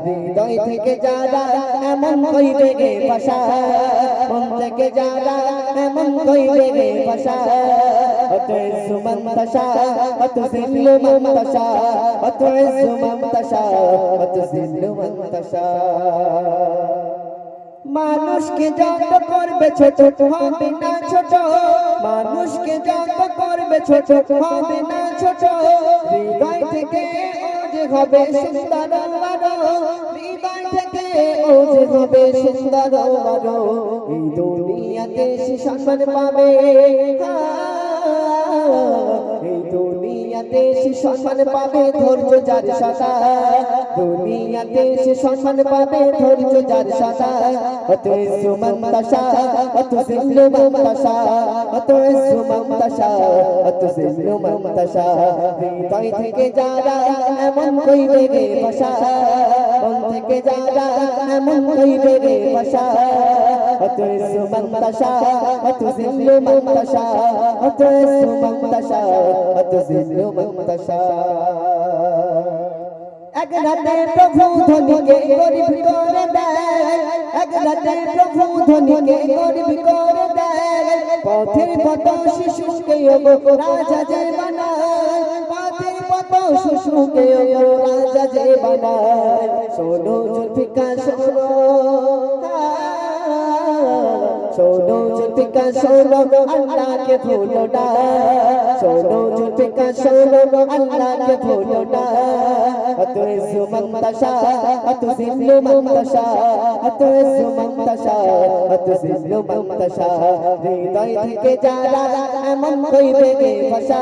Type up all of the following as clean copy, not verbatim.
হৃদয় থেকে যারা এমন কইবে রে ভাষা, মন থেকে যারা এমন কইবে রে ভাষা, অত ইজ্জু মান তাশা অত জিল্লু মান তাশা, অত ইজ্জু মান তাশা অত জিল্লু মান তাশা। মানুষকে যত করবে ছোট হবে না ছোট, মানুষকে যত করবে ছোট হবে না ছোট, হৃদয় থেকে ও যে হবে সুন্দর আরো, হৃদয় থেকে ও যে হবে সুন্দর আরো, এই দুনিয়াতে সে সম্মান পাবে, এই দুনিয়াতে সে সম্মান পাবে ধৈর্য যার সাদা, দুনিয়াতে সে সম্মান পাবে ধৈর্য যার সাদা, অত ইজ্জু মান তাশা অত জিল্লু মান তাশা, অত ইজ্জু মান তাশা অত জিল্লু মান তাশা। হৃদয় থেকে যারা এমন কইবে রে ভাষা, মন থেকে যারা এমন কইবে রে ভাষা, অত ইজ্জু মান তাশা অত জিল্লু মান তাশা, অত ইজ্জু মান তাশা অত জিল্লু মান তাশা। এক রাতে প্রভু ধনীকে গরিব করে দেয়, এক রাতে প্রভু ধনীকে গরিব করে দেয়, পথের পথ শিশুকে রাজা যে বানায়, পথের পথ শিশুকে রাজা যে বানায়। শোনো জুলফিকার শোনো, শোনো জুলফিকার শোনো আল্লাহকে ভুলো না, শোনো জুলফিকার শোনো আল্লাহকে ভুলো না, অত ইজ্জু মান তাশা অত জিল্লু মান তাশা, অত ইজ্জু মান তাশা অত জিল্লু মান তাশা। হৃদয় থেকে যারা এমন কইবে রে ভাষা,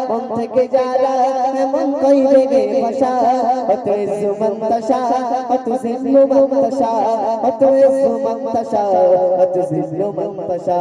মন থেকে যারা এমন কইবে রে ভাষা, অত ইজ্জু মান তাশা অত জিল্লু মান তাশা, অত ইজ্জু মান তাশা অত জিল্লু মান তাশা।